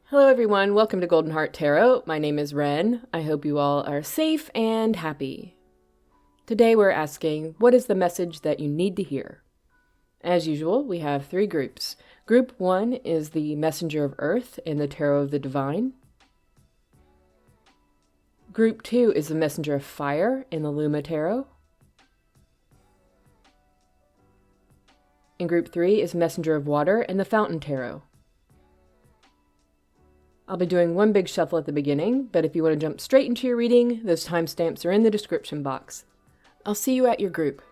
Hello everyone, welcome to Golden Heart Tarot. My name is Ren. I hope you all are safe and happy. Today we're asking, what is the message that you need to hear? As usual, we have three groups. Group 1 is the Messenger of Earth in the Tarot of the Divine. Group 2 is the Messenger of Fire in the Luma Tarot. And Group 3 is Messenger of Water in the Fountain Tarot. I'll be doing one big shuffle at the beginning, but if you want to jump straight into your reading, those timestamps are in the description box. I'll see you at your group.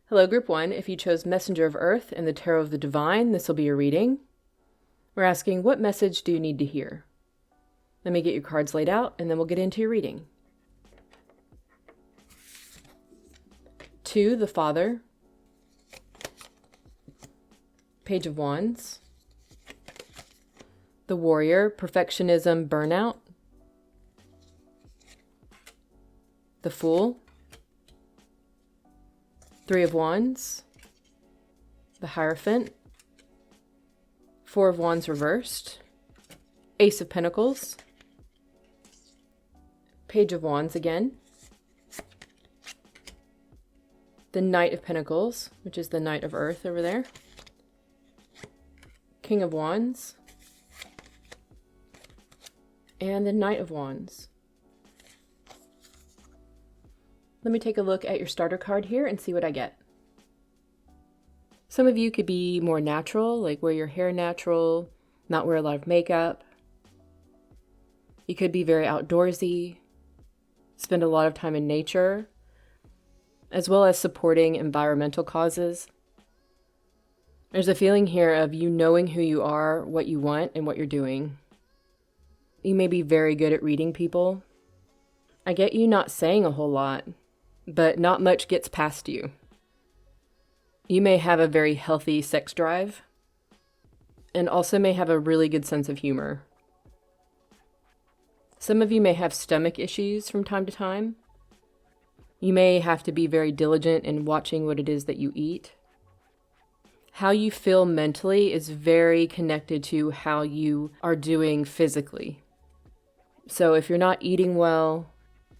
Hello, Group 1. If you chose Messenger of Earth in the Tarot of the Divine, this will be your reading. We're asking, what message do you need to hear? Let me get your cards laid out, and then we'll get into your reading. 2, the Father. Page of Wands. The Warrior, Perfectionism, Burnout. The Fool. 3 of Wands, the Hierophant, 4 of Wands reversed, Ace of Pentacles, Page of Wands again. The Knight of Pentacles, which is the Knight of Earth over there. King of Wands. And the Knight of Wands. Let me take a look at your starter card here and see what I get. Some of you could be more natural, like wear your hair natural, not wear a lot of makeup. You could be very outdoorsy, spend a lot of time in nature, as well as supporting environmental causes. There's a feeling here of you knowing who you are, what you want, and what you're doing. You may be very good at reading people. I get you not saying a whole lot, but not much gets past you. You may have a very healthy sex drive, and also may have a really good sense of humor. Some of you may have stomach issues from time to time. You may have to be very diligent in watching what it is that you eat. How you feel mentally is very connected to how you are doing physically. So if you're not eating well,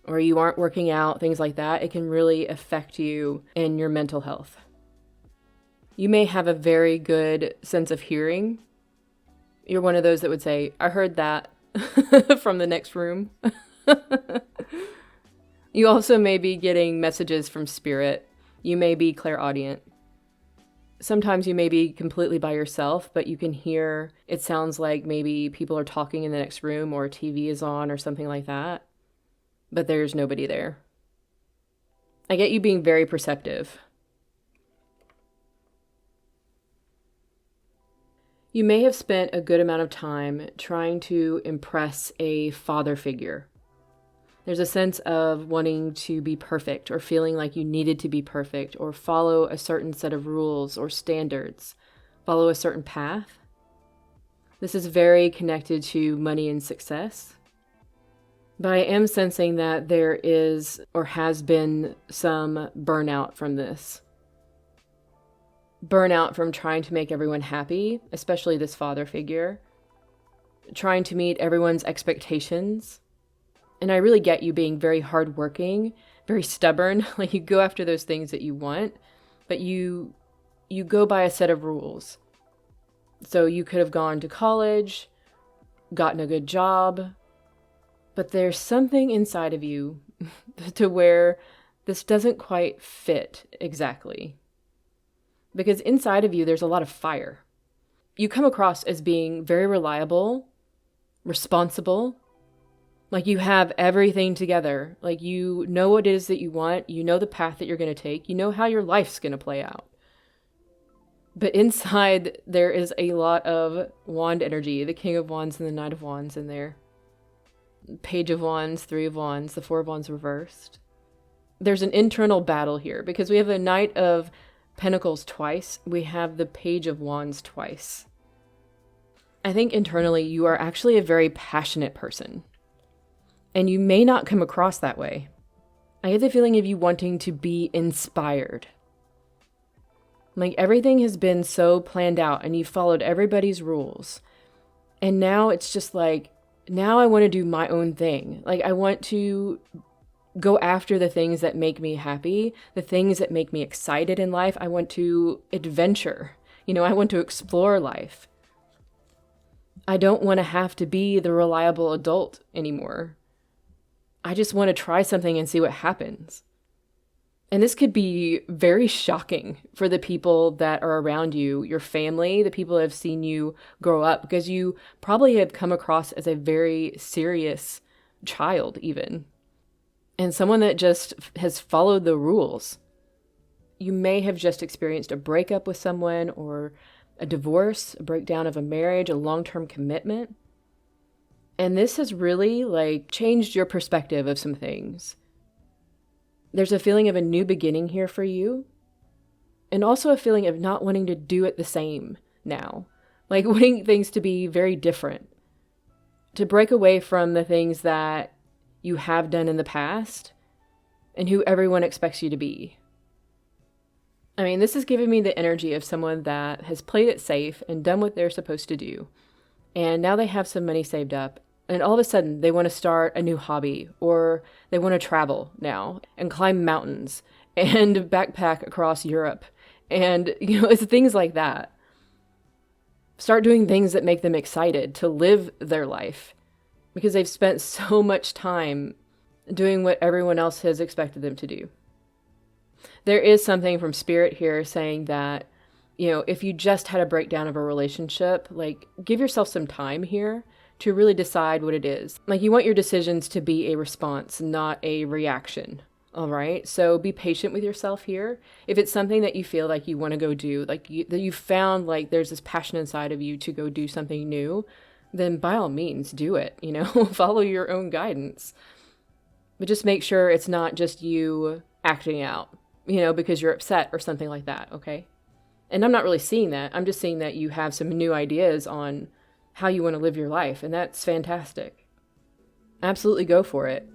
or you aren't working out, things like that, it can really affect you in your mental health. You may have a very good sense of hearing. You're one of those that would say, I heard that from the next room. You also may be getting messages from spirit. You may be clairaudient. Sometimes you may be completely by yourself, but you can hear, it sounds like maybe people are talking in the next room or TV is on or something like that. But there's nobody there. I get you being very perceptive. You may have spent a good amount of time trying to impress a father figure. There's a sense of wanting to be perfect or feeling like you needed to be perfect or follow a certain set of rules or standards, follow a certain path. This is very connected to money and success. But I am sensing that there is or has been some burnout from this. Burnout from trying to make everyone happy, especially this father figure. Trying to meet everyone's expectations. And I really get you being very hardworking, very stubborn. Like you go after those things that you want, but you go by a set of rules. So you could have gone to college, gotten a good job, but there's something inside of you to where this doesn't quite fit exactly. Because inside of you, there's a lot of fire. You come across as being very reliable, responsible, like you have everything together. Like you know what it is that you want, you know the path that you're going to take, you know how your life's going to play out. But inside, there is a lot of wand energy, the King of Wands and the Knight of Wands in there. Page of Wands, Three of Wands, the Four of Wands reversed. There's an internal battle here because we have the Knight of Pentacles twice. We have the Page of Wands twice. I think internally you are actually a very passionate person. And you may not come across that way. I get the feeling of you wanting to be inspired. Like everything has been so planned out and you followed everybody's rules. And now it's just like, now I want to do my own thing. Like I want to go after the things that make me happy, the things that make me excited in life. I want to adventure. I want to explore life. I don't want to have to be the reliable adult anymore. I just want to try something and see what happens. And this could be very shocking for the people that are around you, your family, the people that have seen you grow up, because you probably have come across as a very serious child even. And someone that just has followed the rules. You may have just experienced a breakup with someone or a divorce, a breakdown of a marriage, a long-term commitment. And this has really changed your perspective of some things. There's a feeling of a new beginning here for you. And also a feeling of not wanting to do it the same now. Like wanting things to be very different. To break away from the things that you have done in the past and who everyone expects you to be. I mean, this is giving me the energy of someone that has played it safe and done what they're supposed to do. And now they have some money saved up And all of a sudden, they want to start a new hobby, or they want to travel now and climb mountains and backpack across Europe. And, it's things like that. Start doing things that make them excited to live their life because they've spent so much time doing what everyone else has expected them to do. There is something from Spirit here saying that, if you just had a breakdown of a relationship, like, give yourself some time here to really decide what it is. Like, you want your decisions to be a response, not a reaction. All right. So be patient with yourself here. If it's something that you feel like you want to go do, like that you found like there's this passion inside of you to go do something new, then by all means do it, follow your own guidance. But just make sure it's not just you acting out, because you're upset or something like that. Okay. And I'm not really seeing that. I'm just seeing that you have some new ideas on how you want to live your life, and that's fantastic. Absolutely go for it.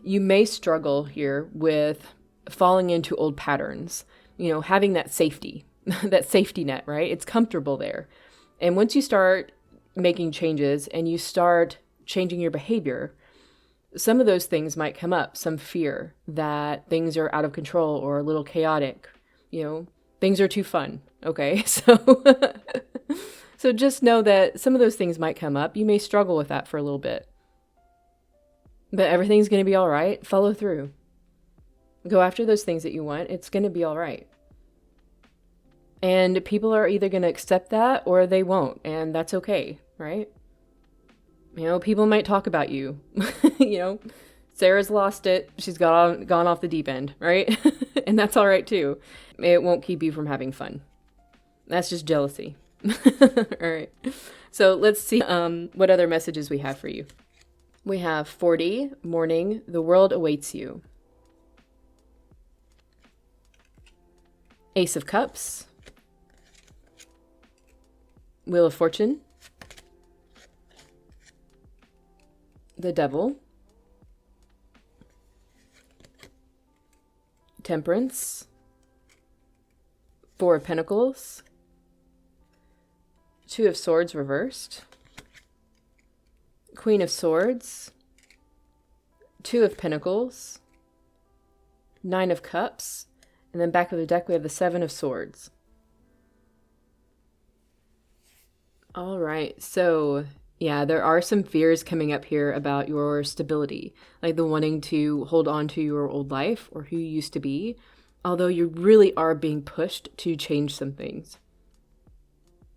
You may struggle here with falling into old patterns, having that safety, that safety net, right? It's comfortable there. And once you start making changes and you start changing your behavior, some of those things might come up, some fear that things are out of control or a little chaotic, things are too fun. Okay. So just know that some of those things might come up. You may struggle with that for a little bit. But everything's going to be all right. Follow through. Go after those things that you want. It's going to be all right. And people are either going to accept that or they won't. And that's okay, right? People might talk about you. Sarah's lost it. She's gone off the deep end, right? And that's all right too. It won't keep you from having fun. That's just jealousy. All right. So let's see what other messages we have for you. We have 40, morning, the world awaits you. Ace of Cups. Wheel of Fortune. The Devil. Temperance. Four of Pentacles. Two of Swords reversed. Queen of Swords. Two of Pentacles. Nine of Cups. And then back of the deck we have the Seven of Swords. All right, so yeah, there are some fears coming up here about your stability, like the wanting to hold on to your old life or who you used to be, although you really are being pushed to change some things.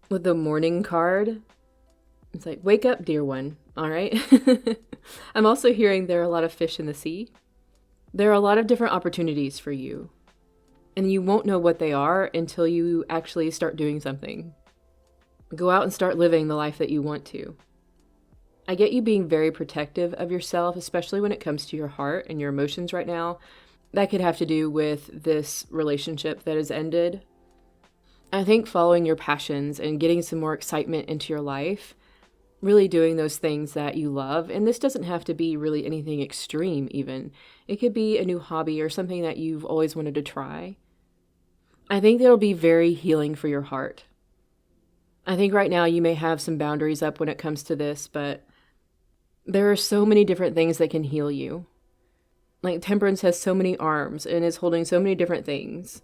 With the Morning card, it's like, wake up, dear one, all right? I'm also hearing there are a lot of fish in the sea. There are a lot of different opportunities for you, and you won't know what they are until you actually start doing something. Go out and start living the life that you want to. I get you being very protective of yourself, especially when it comes to your heart and your emotions right now. That could have to do with this relationship that has ended. I think following your passions and getting some more excitement into your life, really doing those things that you love, and this doesn't have to be really anything extreme even. It could be a new hobby or something that you've always wanted to try. I think that'll be very healing for your heart. I think right now you may have some boundaries up when it comes to this, but there are so many different things that can heal you. Like Temperance has so many arms and is holding so many different things.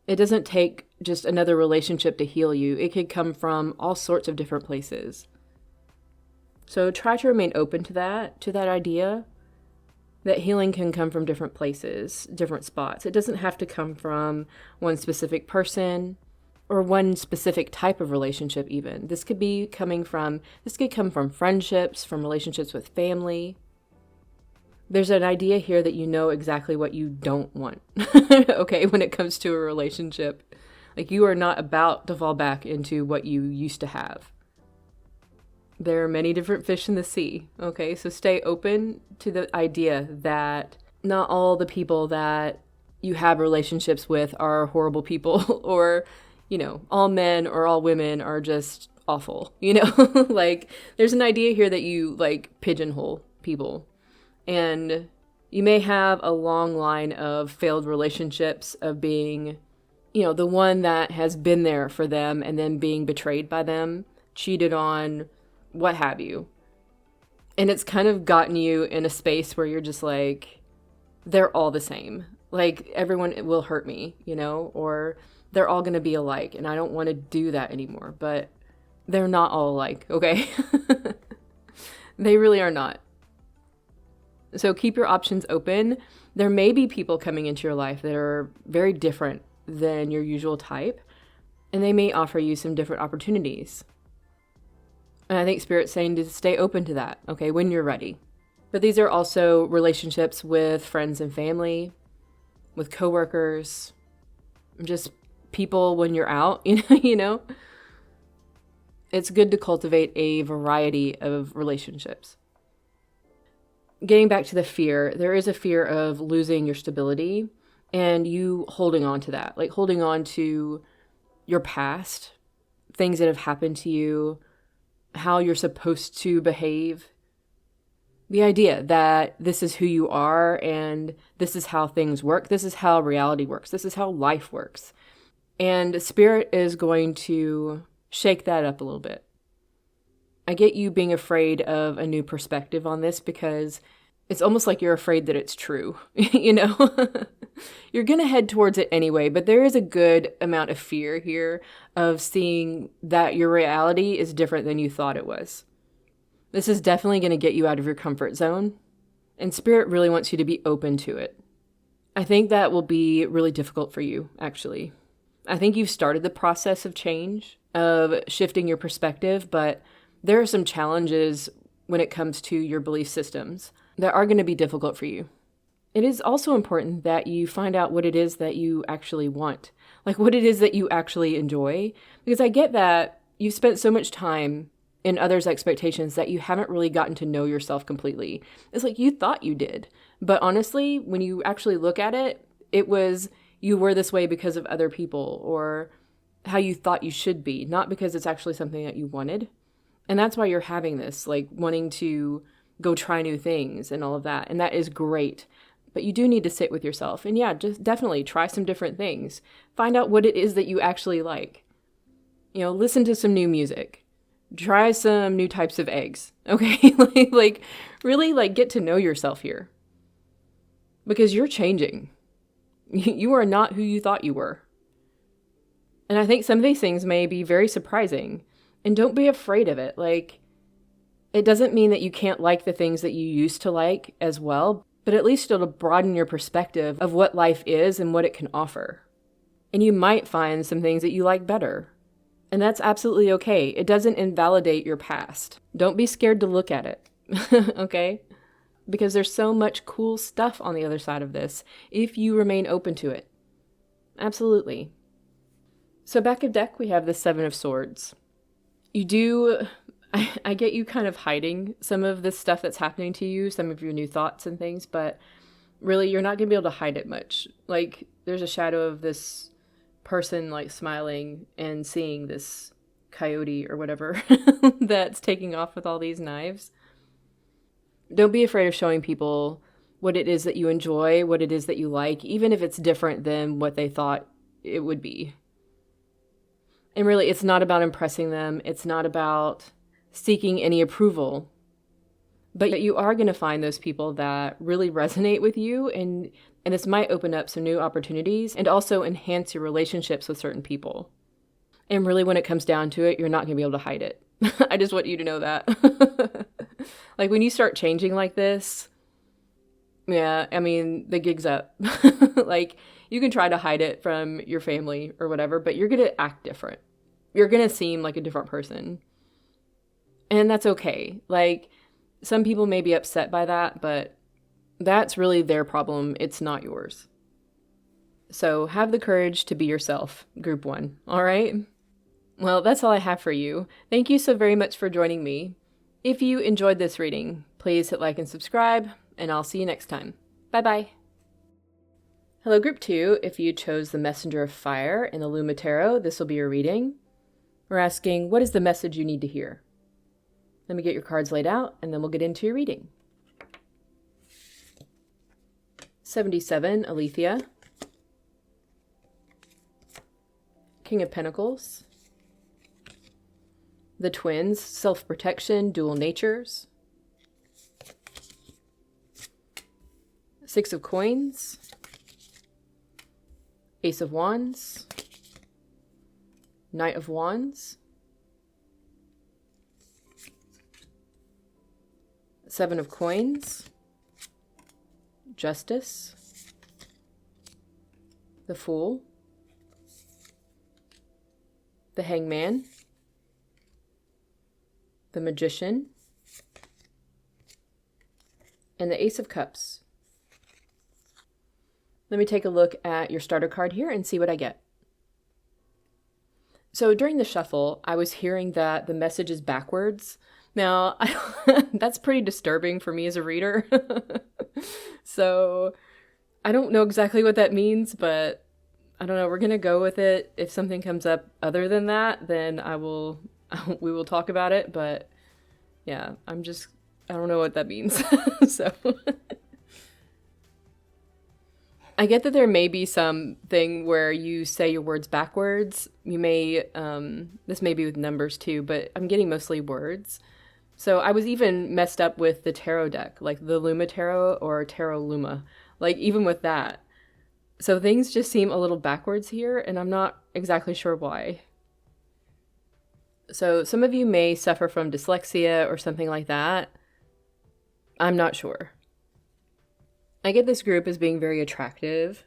It doesn't take just another relationship to heal you. It could come from all sorts of different places. So try to remain open to that idea that healing can come from different places, different spots. It doesn't have to come from one specific person or one specific type of relationship even. This could come from friendships, from relationships with family. There's an idea here that you know exactly what you don't want, okay, when it comes to a relationship. Like you are not about to fall back into what you used to have. There are many different fish in the sea, okay? So stay open to the idea that not all the people that you have relationships with are horrible people or all men or all women are just awful, like there's an idea here that you like pigeonhole people, and you may have a long line of failed relationships of being, the one that has been there for them and then being betrayed by them, cheated on, what have you. And it's kind of gotten you in a space where you're just like, they're all the same. Like, everyone will hurt me, you know, or they're all going to be alike. And I don't want to do that anymore. But they're not all alike, okay? They really are not. So keep your options open. There may be people coming into your life that are very different than your usual type, and they may offer you some different opportunities. And I think Spirit's saying to stay open to that, okay, when you're ready. But these are also relationships with friends and family, with coworkers, just people when you're out, you know? It's good to cultivate a variety of relationships. Getting back to the fear, there is a fear of losing your stability and you holding on to that, like holding on to your past, things that have happened to you, how you're supposed to behave. The idea that this is who you are and this is how things work. This is how reality works. This is how life works. And Spirit is going to shake that up a little bit. I get you being afraid of a new perspective on this because it's almost like you're afraid that it's true, you know? You're going to head towards it anyway, but there is a good amount of fear here of seeing that your reality is different than you thought it was. This is definitely going to get you out of your comfort zone, and Spirit really wants you to be open to it. I think that will be really difficult for you, actually. I think you've started the process of change, of shifting your perspective, but there are some challenges when it comes to your belief systems that are going to be difficult for you. It is also important that you find out what it is that you actually want, like what it is that you actually enjoy, because I get that you've spent so much time in others' expectations that you haven't really gotten to know yourself completely. It's like you thought you did, but honestly, when you actually look at it, it was you were this way because of other people or how you thought you should be, not because it's actually something that you wanted. And that's why you're having this, like wanting to go try new things and all of that. And that is great. But you do need to sit with yourself. And yeah, just definitely try some different things. Find out what it is that you actually like. You know, listen to some new music. Try some new types of eggs. Okay? like really like get to know yourself here. Because you're changing. You are not who you thought you were. And I think some of these things may be very surprising. And don't be afraid of it. Like, it doesn't mean that you can't like the things that you used to like as well, but at least it'll broaden your perspective of what life is and what it can offer. And you might find some things that you like better. And that's absolutely okay. It doesn't invalidate your past. Don't be scared to look at it, okay? Because there's so much cool stuff on the other side of this if you remain open to it. Absolutely. So back of deck, we have the Seven of Swords. I get you kind of hiding some of this stuff that's happening to you, some of your new thoughts and things, but really you're not going to be able to hide it much. Like, there's a shadow of this person like smiling and seeing this coyote or whatever that's taking off with all these knives. Don't be afraid of showing people what it is that you enjoy, what it is that you like, even if it's different than what they thought it would be. And really, it's not about impressing them. It's not about seeking any approval. But you are going to find those people that really resonate with you, and this might open up some new opportunities and also enhance your relationships with certain people. And really, when it comes down to it, you're not going to be able to hide it. I just want you to know that. Like, when you start changing like this, yeah, I mean, the gig's up. Like, you can try to hide it from your family or whatever, but you're going to act different. You're going to seem like a different person. And that's okay. Like, some people may be upset by that, but that's really their problem. It's not yours. So have the courage to be yourself, group 1. All right? Well, that's all I have for you. Thank you so very much for joining me. If you enjoyed this reading, please hit like and subscribe, and I'll see you next time. Bye-bye. Hello, group 2. If you chose the Messenger of Fire in the Luma Tarot, this will be your reading. We're asking, what is the message you need to hear? Let me get your cards laid out, and then we'll get into your reading. 77, Alethea. King of Pentacles. The twins, self-protection, dual natures. Six of coins. Ace of wands. Knight of wands. Seven of coins. Justice. The Fool. The Hangman. The Magician. And the Ace of Cups. Let me take a look at your starter card here and see what I get. So during the shuffle, I was hearing that the message is backwards. Now, that's pretty disturbing for me as a reader. So I don't know exactly what that means, but I don't know. We're going to go with it. If something comes up other than that, then we will talk about it. But yeah, I don't know what that means. So I get that there may be something where you say your words backwards. You may, this may be with numbers too, but I'm getting mostly words. So I was even messed up with the tarot deck, like the Luma Tarot or Tarot Luma, like even with that. So things just seem a little backwards here, and I'm not exactly sure why. So some of you may suffer from dyslexia or something like that. I'm not sure. I get this group as being very attractive.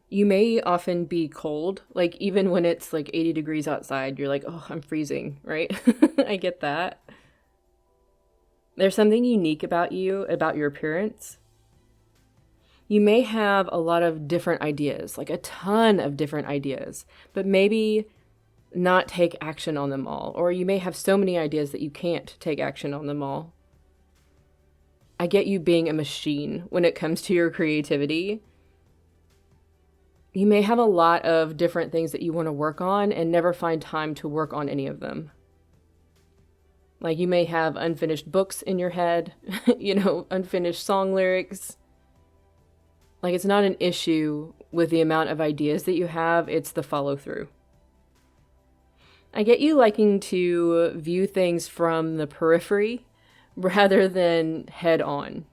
You may often be cold, like even when it's like 80 degrees outside, you're like, oh, I'm freezing, right? I get that. There's something unique about you, about your appearance. You may have a lot of different ideas, like a ton of different ideas, but maybe not take action on them all. Or you may have so many ideas that you can't take action on them all. I get you being a machine when it comes to your creativity. You may have a lot of different things that you want to work on and never find time to work on any of them. Like you may have unfinished books in your head, unfinished song lyrics. Like it's not an issue with the amount of ideas that you have, it's the follow through. I get you liking to view things from the periphery rather than head on.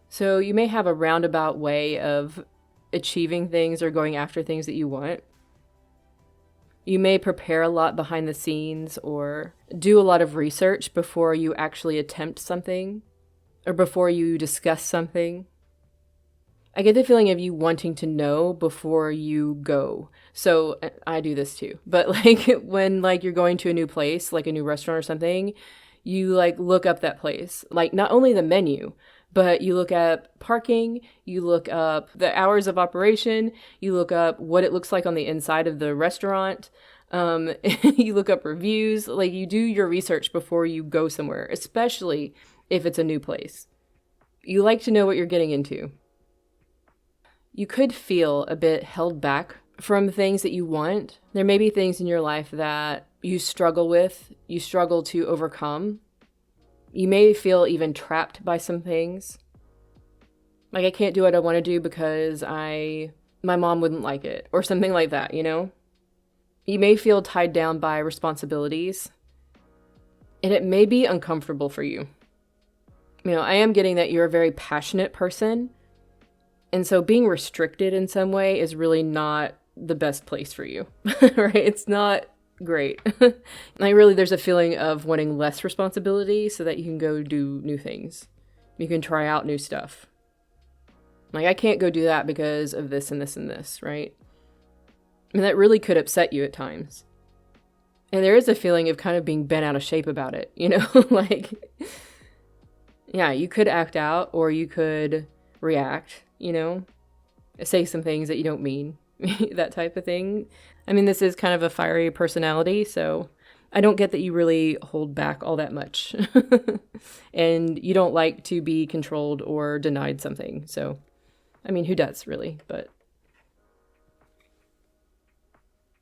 So you may have a roundabout way of achieving things or going after things that you want. You may prepare a lot behind the scenes or do a lot of research before you actually attempt something or before you discuss something. I get the feeling of you wanting to know before you go. So I do this too. But like when like you're going to a new place, like a new restaurant or something, you like look up that place, like not only the menu, but you look up parking, you look up the hours of operation, you look up what it looks like on the inside of the restaurant, you look up reviews, like you do your research before you go somewhere, especially if it's a new place. You like to know what you're getting into. You could feel a bit held back from things that you want. There may be things in your life that you struggle with, you struggle to overcome. You may feel even trapped by some things. Like I can't do what I want to do because my mom wouldn't like it or something like that, You may feel tied down by responsibilities and it may be uncomfortable for you. I am getting that you're a very passionate person. And so being restricted in some way is really not the best place for you, right? It's not great. Like really there's a feeling of wanting less responsibility so that you can go do new things. You can try out new stuff. Like I can't go do that because of this and this and this, right? That really could upset you at times. And there is a feeling of kind of being bent out of shape about it, like, yeah, you could act out or you could react, say some things that you don't mean, that type of thing. This is kind of a fiery personality, so I don't get that you really hold back all that much. And you don't like to be controlled or denied something. So, who does really? But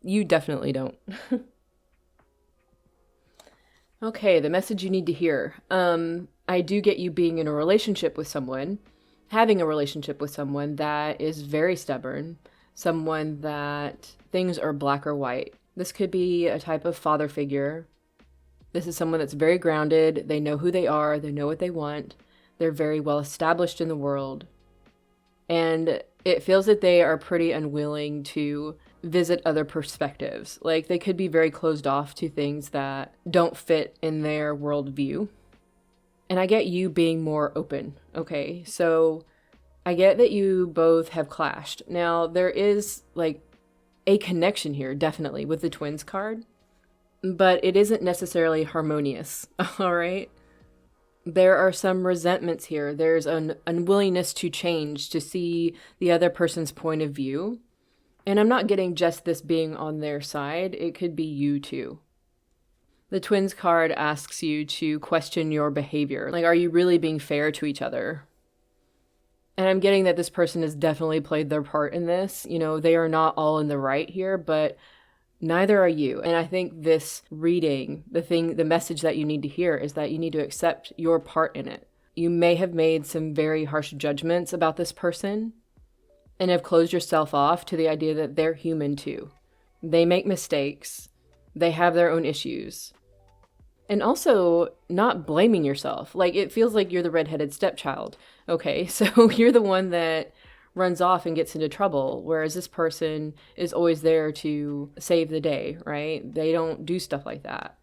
you definitely don't. Okay, the message you need to hear. I do get you being in a relationship with someone, having a relationship with someone that is very stubborn, someone that things are black or white. This could be a type of father figure. This is someone that's very grounded. They know who they are. They know what they want. They're very well established in the world. And it feels that they are pretty unwilling to visit other perspectives. Like, they could be very closed off to things that don't fit in their worldview. And I get you being more open, okay? So I get that you both have clashed. Now, there is, like, a connection here, definitely, with the twins card. But it isn't necessarily harmonious, all right? There are some resentments here. There's an unwillingness to change, to see the other person's point of view. And I'm not getting just this being on their side. It could be you too. The twins card asks you to question your behavior. Like, are you really being fair to each other? And I'm getting that this person has definitely played their part in this. You know, they are not all in the right here, but neither are you. And I think this reading, the message that you need to hear is that you need to accept your part in it. You may have made some very harsh judgments about this person and have closed yourself off to the idea that they're human too. They make mistakes. They have their own issues. And also not blaming yourself. Like, it feels like you're the redheaded stepchild. Okay, so you're the one that runs off and gets into trouble, whereas this person is always there to save the day, right? They don't do stuff like that.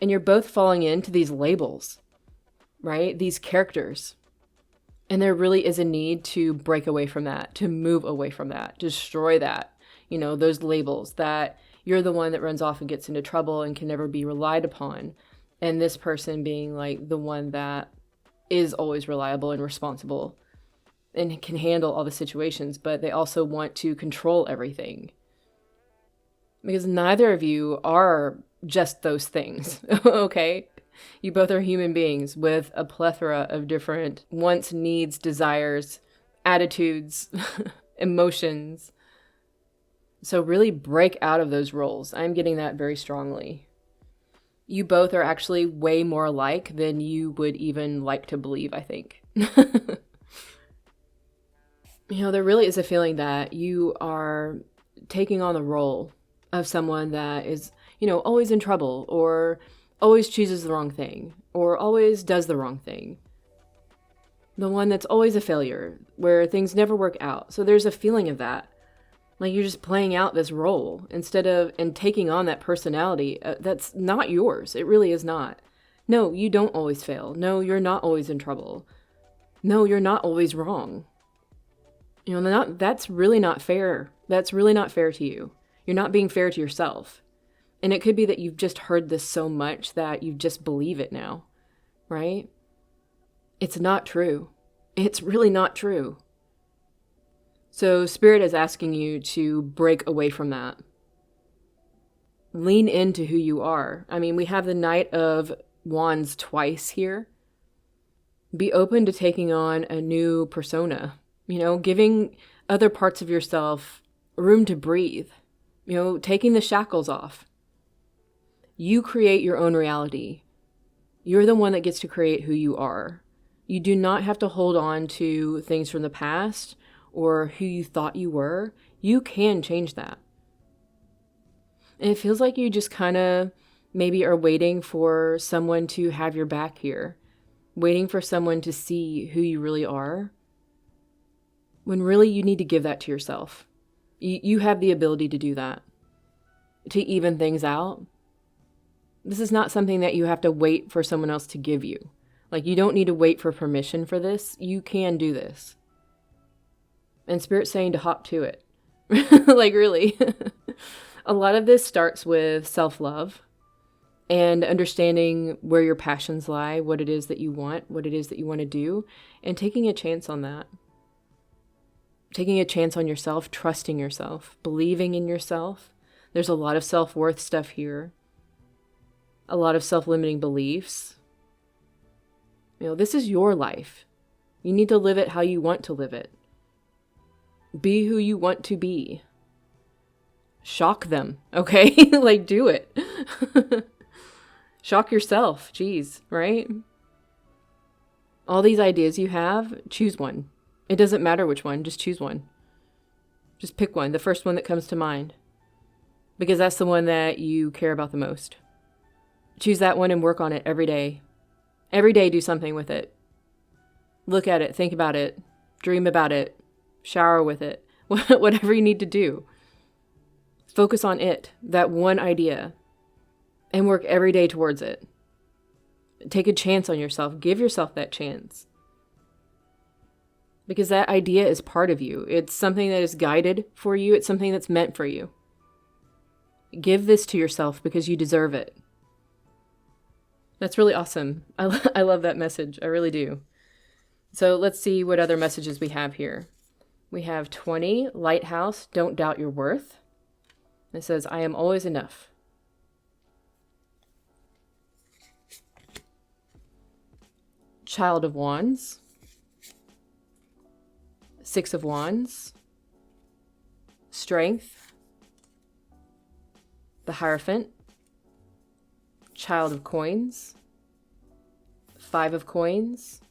And you're both falling into these labels, right? These characters. And there really is a need to break away from that, to move away from that, destroy that, you know, those labels that you're the one that runs off and gets into trouble and can never be relied upon. And this person being like the one that is always reliable and responsible and can handle all the situations, but they also want to control everything. Because neither of you are just those things, okay? You both are human beings with a plethora of different wants, needs, desires, attitudes, emotions. So really break out of those roles. I'm getting that very strongly. You both are actually way more alike than you would even like to believe, I think. You know, there really is a feeling that you are taking on the role of someone that is, you know, always in trouble or always chooses the wrong thing or always does the wrong thing. The one that's always a failure, where things never work out. So there's a feeling of that. Like, you're just playing out this role instead of, and taking on that personality that's not yours. It really is not. No, you don't always fail. No, you're not always in trouble. No, you're not always wrong. You know, that's really not fair. That's really not fair to you. You're not being fair to yourself. And it could be that you've just heard this so much that you just believe it now, right? It's not true. It's really not true. So Spirit is asking you to break away from that. Lean into who you are. I mean, we have the Knight of Wands twice here. Be open to taking on a new persona. You know, giving other parts of yourself room to breathe. You know, taking the shackles off. You create your own reality. You're the one that gets to create who you are. You do not have to hold on to things from the past or who you thought you were. You can change that. And it feels like you just kind of maybe are waiting for someone to have your back here. Waiting for someone to see who you really are. When really you need to give that to yourself. You have the ability to do that. To even things out. This is not something that you have to wait for someone else to give you. Like, you don't need to wait for permission for this. You can do this. And Spirit's saying to hop to it. Like, really. A lot of this starts with self-love and understanding where your passions lie, what it is that you want, what it is that you want to do, and taking a chance on that. Taking a chance on yourself, trusting yourself, believing in yourself. There's a lot of self-worth stuff here. A lot of self-limiting beliefs. You know, this is your life. You need to live it how you want to live it. Be who you want to be. Shock them, okay? Like, do it. Shock yourself, geez, right? All these ideas you have, choose one. It doesn't matter which one, just choose one. Just pick one, the first one that comes to mind. Because that's the one that you care about the most. Choose that one and work on it every day. Every day, do something with it. Look at it, think about it, dream about it, shower with it, whatever you need to do. Focus on it, that one idea, and work every day towards it. Take a chance on yourself. Give yourself that chance. Because that idea is part of you. It's something that is guided for you. It's something that's meant for you. Give this to yourself because you deserve it. That's really awesome. I love that message. I really do. So let's see what other messages we have here. We have 20, Lighthouse, don't doubt your worth. It says, I am always enough. Child of Wands. 6 of Wands. Strength. The Hierophant. Child of Coins. 5 of Coins.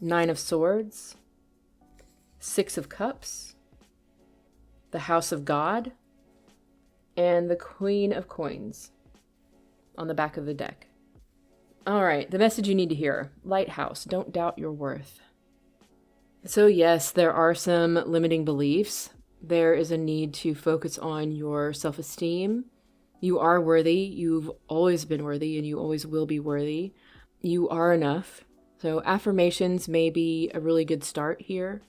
9 of Swords. 6 of Cups. The House of God. And the Queen of Coins on the back of the deck. All right, the message you need to hear. Lighthouse, don't doubt your worth. So yes, there are some limiting beliefs. There is a need to focus on your self-esteem. You are worthy. You've always been worthy, and you always will be worthy. You are enough. So affirmations may be a really good start here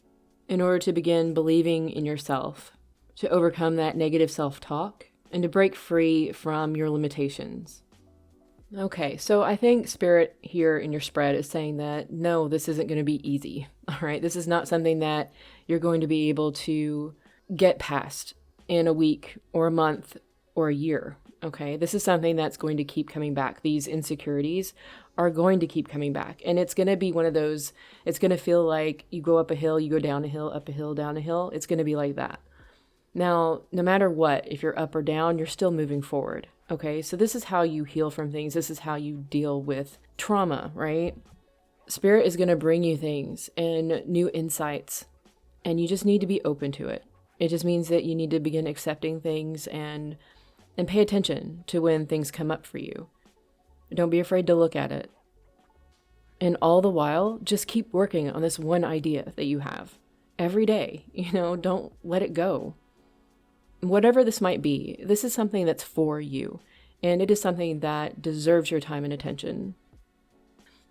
in order to begin believing in yourself, to overcome that negative self-talk, and to break free from your limitations. Okay, so I think Spirit here in your spread is saying that, no, this isn't going to be easy, all right? This is not something that you're going to be able to get past in a week or a month or a year, okay? This is something that's going to keep coming back. These insecurities are going to keep coming back, and it's going to be one of those, it's going to feel like you go up a hill, you go down a hill, up a hill, down a hill. It's going to be like that. Now, no matter what, if you're up or down, you're still moving forward, okay? So this is how you heal from things. This is how you deal with trauma, right? Spirit is going to bring you things and new insights, and you just need to be open to it. It just means that you need to begin accepting things and pay attention to when things come up for you. Don't be afraid to look at it. And all the while, just keep working on this one idea that you have every day. Don't let it go. Whatever this might be, this is something that's for you, and it is something that deserves your time and attention.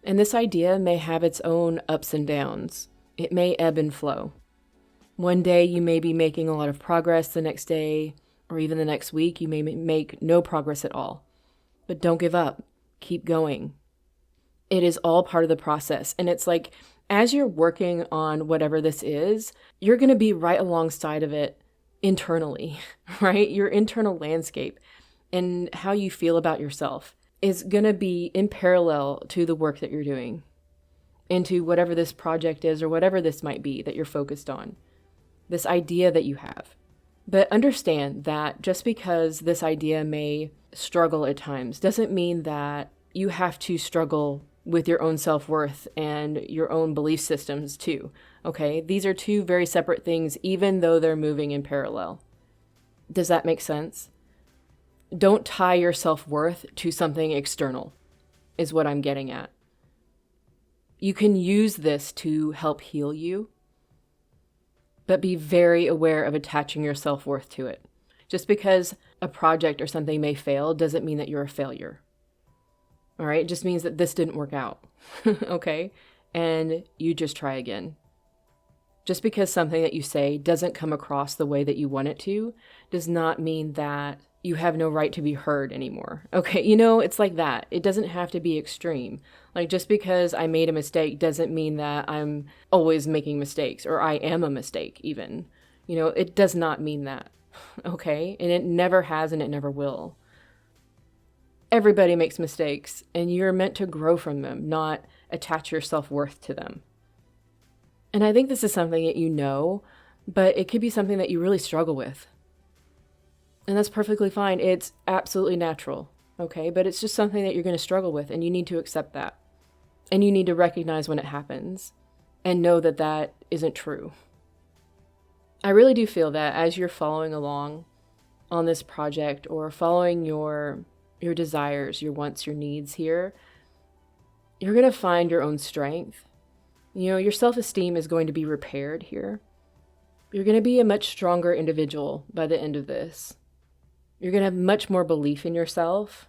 And this idea may have its own ups and downs. It may ebb and flow. One day you may be making a lot of progress, the next day, or even the next week, you may make no progress at all. But don't give up. Keep going. It is all part of the process. And it's like, as you're working on whatever this is, you're going to be right alongside of it internally, right? Your internal landscape and how you feel about yourself is going to be in parallel to the work that you're doing, into whatever this project is or whatever this might be that you're focused on, this idea that you have. But understand that just because this idea may struggle at times doesn't mean that you have to struggle with your own self-worth and your own belief systems too, okay? These are two very separate things, even though they're moving in parallel. Does that make sense? Don't tie your self-worth to something external, is what I'm getting at. You can use this to help heal you, but be very aware of attaching your self-worth to it. Just because a project or something may fail doesn't mean that you're a failure. All right? It just means that this didn't work out, okay? And you just try again. Just because something that you say doesn't come across the way that you want it to does not mean that you have no right to be heard anymore. Okay, it's like that. It doesn't have to be extreme. Like, just because I made a mistake doesn't mean that I'm always making mistakes, or I am a mistake even. It does not mean that, okay? And it never has, and it never will. Everybody makes mistakes, and you're meant to grow from them, not attach your self-worth to them. And I think this is something that you know, but it could be something that you really struggle with. And that's perfectly fine. It's absolutely natural, okay? But it's just something that you're going to struggle with, and you need to accept that. And you need to recognize when it happens and know that that isn't true. I really do feel that as you're following along on this project or following your your desires, your wants, your needs here, you're going to find your own strength. You know, your self-esteem is going to be repaired here. You're going to be a much stronger individual by the end of this. You're going to have much more belief in yourself,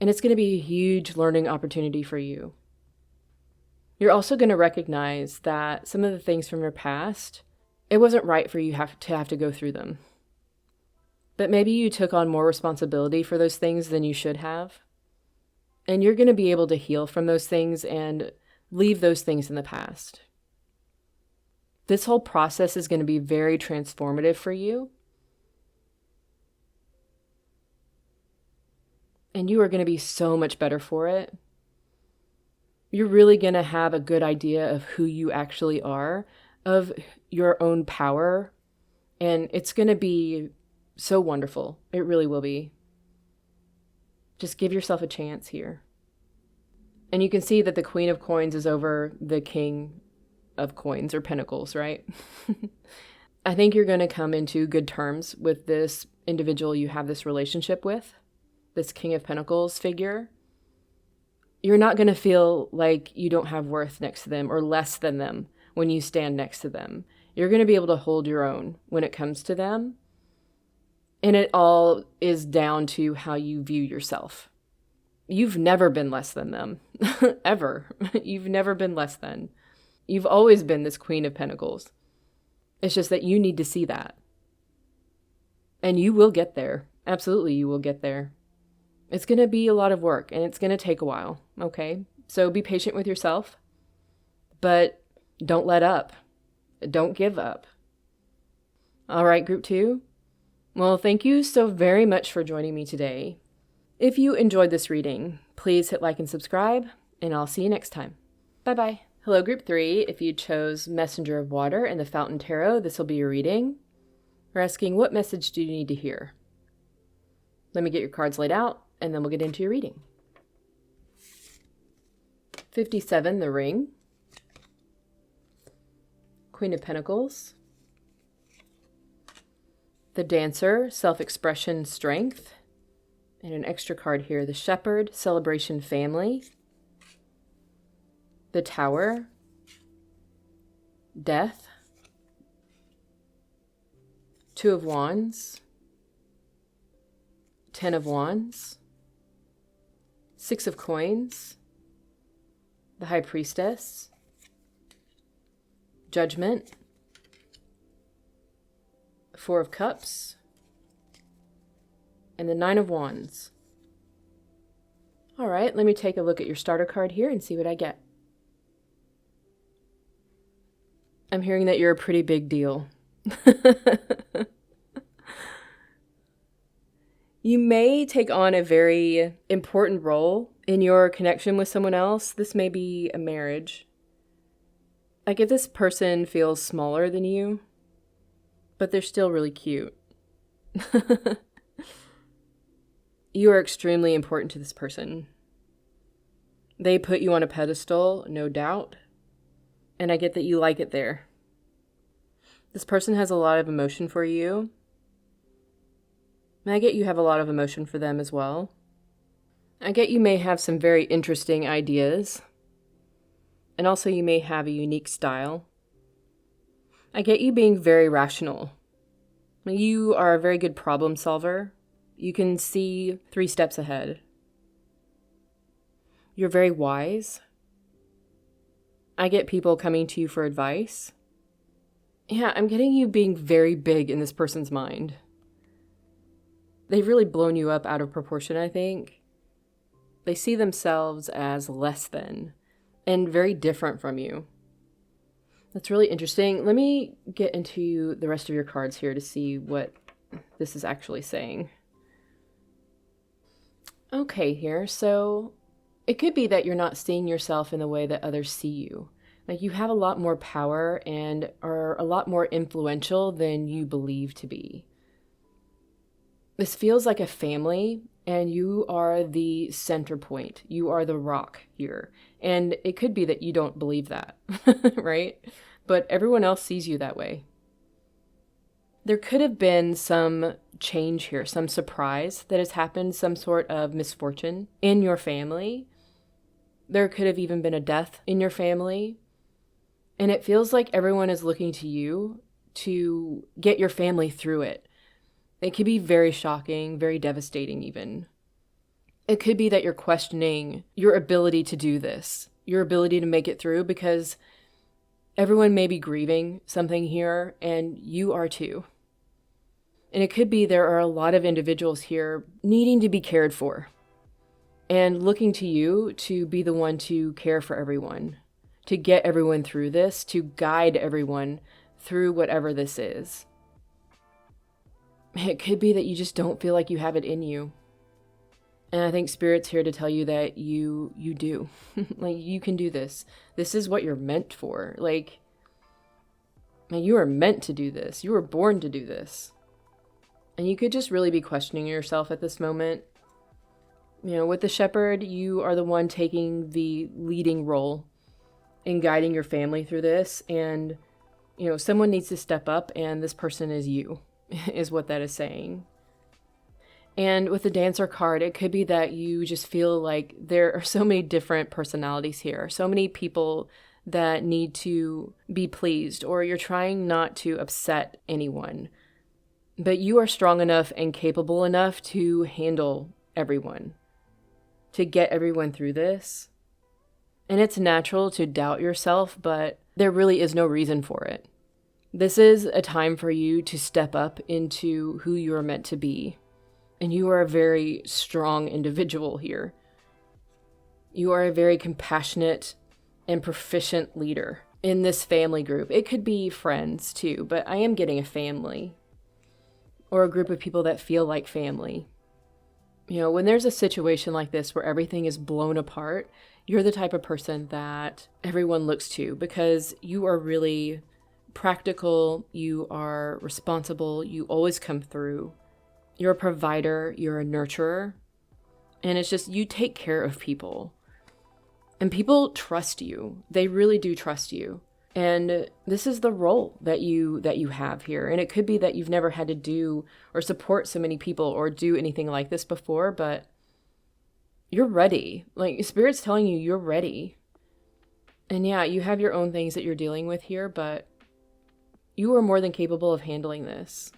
and it's going to be a huge learning opportunity for you. You're also going to recognize that some of the things from your past, it wasn't right for you to have to go through them. But maybe you took on more responsibility for those things than you should have. And you're going to be able to heal from those things and leave those things in the past. This whole process is going to be very transformative for you. And you are going to be so much better for it. You're really going to have a good idea of who you actually are, of your own power. And it's going to be so wonderful. It really will be. Just give yourself a chance here. And you can see that the Queen of Coins is over the King of Coins or Pentacles, right? I think you're going to come into good terms with this individual you have this relationship with, this King of Pentacles figure. You're not going to feel like you don't have worth next to them or less than them when you stand next to them. You're going to be able to hold your own when it comes to them. And it all is down to how you view yourself. You've never been less than them, ever. You've never been less than. You've always been this Queen of Pentacles. It's just that you need to see that. And you will get there. Absolutely, you will get there. It's going to be a lot of work, and it's going to take a while, okay? So be patient with yourself, but don't let up. Don't give up. All right, group 2. Well, thank you so very much for joining me today. If you enjoyed this reading, please hit like and subscribe, and I'll see you next time. Bye-bye. Hello, group 3. If you chose Messenger of Water and the Fountain Tarot, this will be your reading. We're asking, what message do you need to hear? Let me get your cards laid out, and then we'll get into your reading. 57, the Ring. Queen of Pentacles. The Dancer, Self-Expression, Strength. And an extra card here, the Shepherd, Celebration, Family. The Tower. Death. 2 of Wands. 10 of Wands. 6 of Coins. The High Priestess. Judgment. 4 of Cups. And the 9 of Wands. All right, let me take a look at your starter card here and see what I get. I'm hearing that you're a pretty big deal. You may take on a very important role in your connection with someone else. This may be a marriage. Like if this person feels smaller than you, but they're still really cute. You are extremely important to this person. They put you on a pedestal, no doubt. And I get that you like it there. This person has a lot of emotion for you. And I get you have a lot of emotion for them as well. I get you may have some very interesting ideas. And also you may have a unique style. I get you being very rational. You are a very good problem solver. You can see 3 steps ahead. You're very wise. I get people coming to you for advice. Yeah, I'm getting you being very big in this person's mind. They've really blown you up out of proportion, I think. They see themselves as less than and very different from you. That's really interesting. Let me get into the rest of your cards here to see what this is actually saying. Okay, here. So it could be that you're not seeing yourself in the way that others see you. Like you have a lot more power and are a lot more influential than you believe to be. This feels like a family, and you are the center point. You are the rock here. And it could be that you don't believe that, right? But everyone else sees you that way. There could have been some change here, some surprise that has happened, some sort of misfortune in your family. There could have even been a death in your family. And it feels like everyone is looking to you to get your family through it. It could be very shocking, very devastating even. It could be that you're questioning your ability to do this, your ability to make it through, because everyone may be grieving something here, and you are too. And it could be there are a lot of individuals here needing to be cared for and looking to you to be the one to care for everyone, to get everyone through this, to guide everyone through whatever this is. It could be that you just don't feel like you have it in you. And I think Spirit's here to tell you that you do. Like, you can do this. This is what you're meant for. Like, you are meant to do this. You were born to do this. And you could just really be questioning yourself at this moment. You know, with the shepherd, you are the one taking the leading role in guiding your family through this. And, you know, someone needs to step up, and this person is you, is what that is saying. And with the dancer card, it could be that you just feel like there are so many different personalities here, so many people that need to be pleased, or you're trying not to upset anyone. But you are strong enough and capable enough to handle everyone, to get everyone through this. And it's natural to doubt yourself, but there really is no reason for it. This is a time for you to step up into who you are meant to be. And you are a very strong individual here. You are a very compassionate and proficient leader in this family group. It could be friends too, but I am getting a family, or a group of people that feel like family. You know, when there's a situation like this where everything is blown apart, you're the type of person that everyone looks to, because you are really practical, you are responsible, you always come through. You're a provider, you're a nurturer, and it's just, you take care of people. And people trust you. They really do trust you. And this is the role that you have here. And it could be that you've never had to do or support so many people or do anything like this before, but you're ready. Like, Spirit's telling you you're ready. And yeah, you have your own things that you're dealing with here, but you are more than capable of handling this.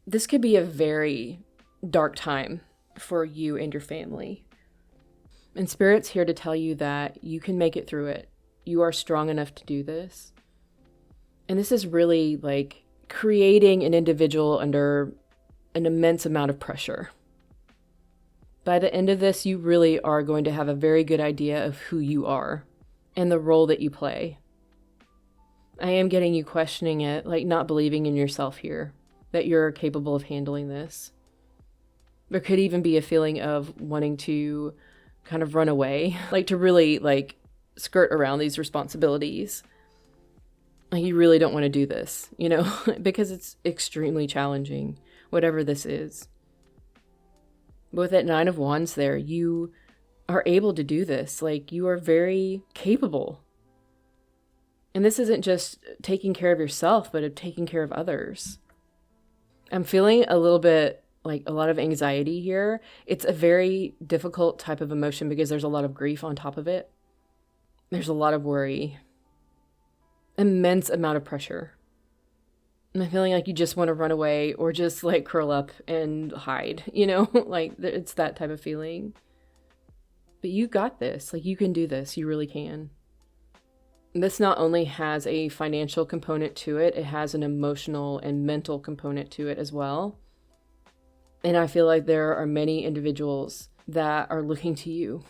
This could be a very dark time for you and your family. And Spirit's here to tell you that you can make it through it. You are strong enough to do this. And this is really like creating an individual under an immense amount of pressure. By the end of this, you really are going to have a very good idea of who you are and the role that you play. I am getting you questioning it, like not believing in yourself here, that you're capable of handling this. There could even be a feeling of wanting to kind of run away, like to really like skirt around these responsibilities. Like, you really don't want to do this, you know, because it's extremely challenging, whatever this is. But with that 9 of Wands there, you are able to do this. Like, you are very capable. And this isn't just taking care of yourself, but of taking care of others. I'm feeling a little bit like a lot of anxiety here. It's a very difficult type of emotion because there's a lot of grief on top of it. There's a lot of worry. Immense amount of pressure. And I'm feeling like you just want to run away or just like curl up and hide, you know? Like, it's that type of feeling. But you got this. Like, you can do this. You really can. This not only has a financial component to it, it has an emotional and mental component to it as well. And I feel like there are many individuals that are looking to you.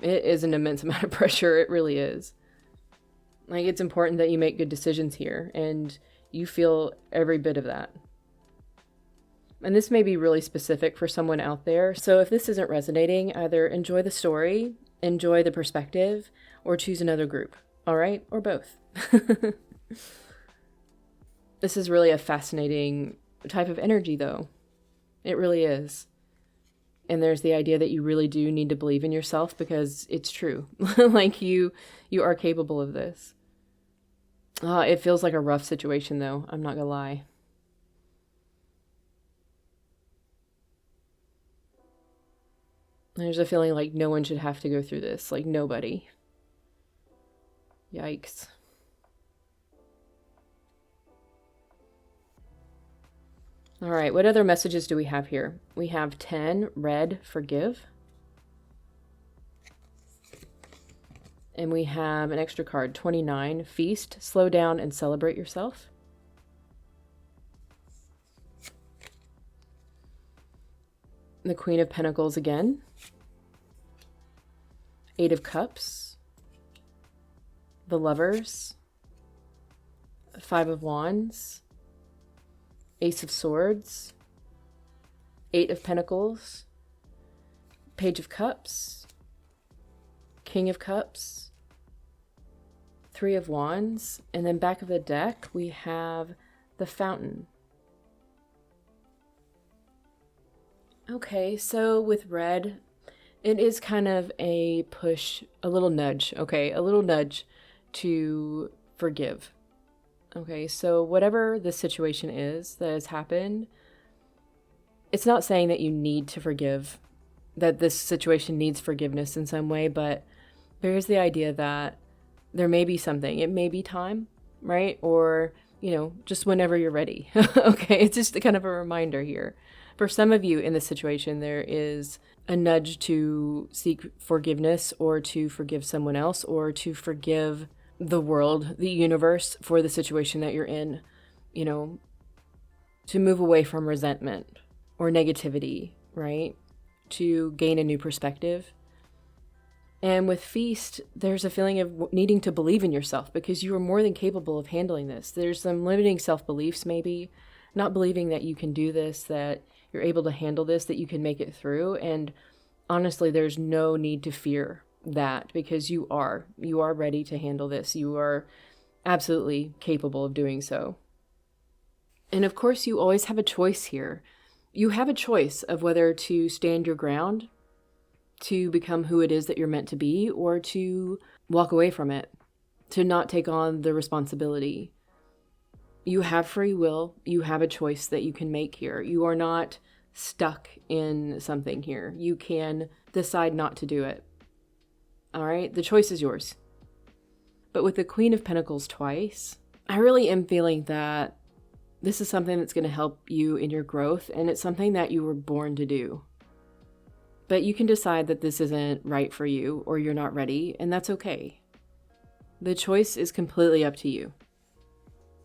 It is an immense amount of pressure. It really is. Like, it's important that you make good decisions here, and you feel every bit of that. And this may be really specific for someone out there. So if this isn't resonating, either enjoy the story, enjoy the perspective, or choose another group, all right? Or both. This is really a fascinating type of energy, though. It really is. And there's the idea that you really do need to believe in yourself because it's true. Like, you are capable of this. It feels like a rough situation, though. I'm not gonna lie. There's a feeling like no one should have to go through this. Like, nobody. Yikes. All right, what other messages do we have here? We have 10, red, forgive. And we have an extra card, 29, feast, slow down and celebrate yourself. The Queen of Pentacles again. 8 of Cups. The Lovers. 5 of Wands. Ace of Swords. 8 of Pentacles. Page of Cups. King of Cups. 3 of Wands. And then back of the deck, we have the Fountain. Okay, so with red, it is kind of a push, a little nudge, okay? A little nudge to forgive. Okay, so whatever the situation is that has happened, it's not saying that you need to forgive, that this situation needs forgiveness in some way, but there's the idea that there may be something. It may be time, right? Or, you know, just whenever you're ready. Okay, it's just kind of a reminder here. For some of you in this situation, there is a nudge to seek forgiveness or to forgive someone else or to forgive the world, the universe for the situation that you're in, you know, to move away from resentment or negativity, right? To gain a new perspective. And with feast, there's a feeling of needing to believe in yourself because you are more than capable of handling this. There's some limiting self-beliefs maybe, not believing that you can do this, that you're able to handle this, that you can make it through. And honestly, there's no need to fear that because you are ready to handle this. You are absolutely capable of doing so. And of course, you always have a choice here. You have a choice of whether to stand your ground, to become who it is that you're meant to be, or to walk away from it, to not take on the responsibility. You have free will. You have a choice that you can make here. You are not stuck in something here. You can decide not to do it. All right? The choice is yours. But with the Queen of Pentacles twice, I really am feeling that this is something that's going to help you in your growth, and it's something that you were born to do. But you can decide that this isn't right for you or you're not ready, and that's okay. The choice is completely up to you.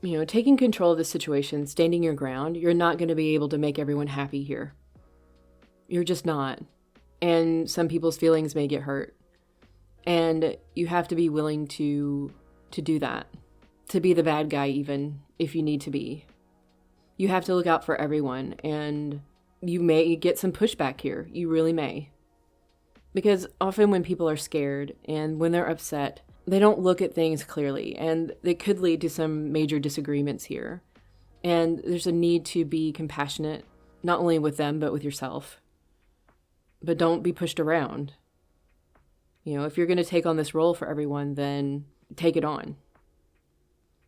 You know, taking control of the situation, standing your ground, you're not going to be able to make everyone happy here. You're just not. And some people's feelings may get hurt. And you have to be willing to do that. To be the bad guy even, if you need to be. You have to look out for everyone, and you may get some pushback here. You really may. Because often when people are scared and when they're upset, they don't look at things clearly, and it could lead to some major disagreements here. And there's a need to be compassionate, not only with them, but with yourself. But don't be pushed around. You know, if you're going to take on this role for everyone, then take it on.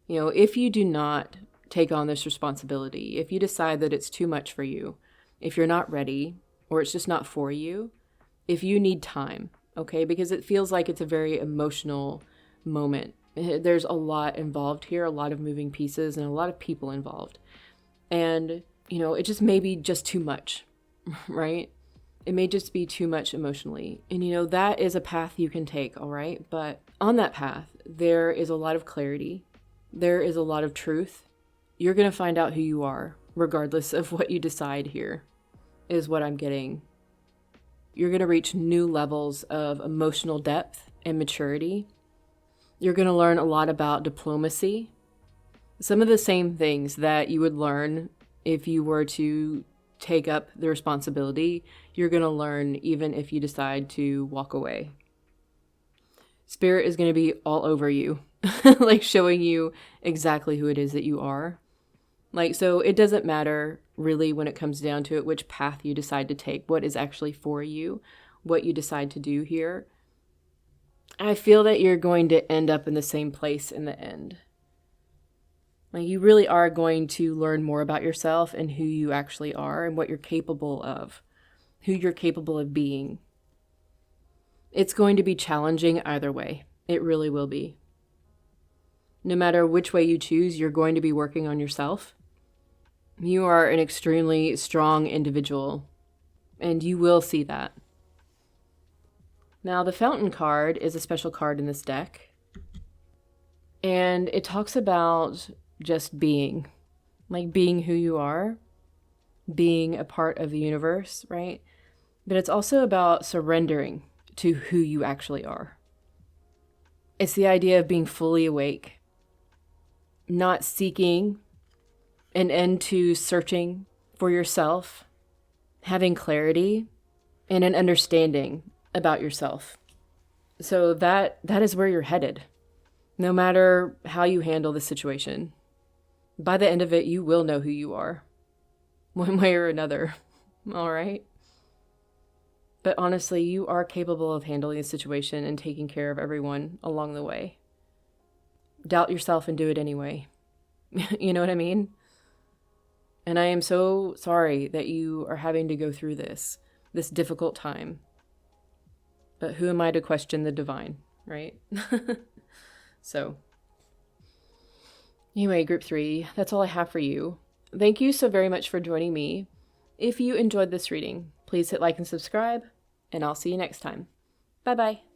You know, if you do not take on this responsibility, if you decide that it's too much for you, if you're not ready, or it's just not for you, if you need time, okay? Because it feels like it's a very emotional moment. There's a lot involved here, a lot of moving pieces and a lot of people involved. And, you know, it just may be just too much, right? It may just be too much emotionally. And, you know, that is a path you can take, all right? But on that path, there is a lot of clarity. There is a lot of truth. You're going to find out who you are, regardless of what you decide here, is what I'm getting. You're going to reach new levels of emotional depth and maturity. You're going to learn a lot about diplomacy. Some of the same things that you would learn if you were to take up the responsibility, you're going to learn even if you decide to walk away. Spirit is going to be all over you, like showing you exactly who it is that you are. Like, so it doesn't matter really when it comes down to it, which path you decide to take, what is actually for you, what you decide to do here. I feel that you're going to end up in the same place in the end. Like, you really are going to learn more about yourself and who you actually are and what you're capable of, who you're capable of being. It's going to be challenging either way. It really will be. No matter which way you choose, you're going to be working on yourself. You are an extremely strong individual, and you will see that. Now, the Fountain card is a special card in this deck, and it talks about just being, like being who you are, being a part of the universe, right? But it's also about surrendering to who you actually are. It's the idea of being fully awake, not seeking an end to searching for yourself, having clarity and an understanding about yourself. So that is where you're headed, no matter how you handle the situation. By the end of it, you will know who you are, one way or another, all right? But honestly, you are capable of handling the situation and taking care of everyone along the way. Doubt yourself and do it anyway. You know what I mean? And I am so sorry that you are having to go through this difficult time. But who am I to question the divine, right? So, anyway, group 3, that's all I have for you. Thank you so very much for joining me. If you enjoyed this reading, please hit like and subscribe, and I'll see you next time. Bye-bye.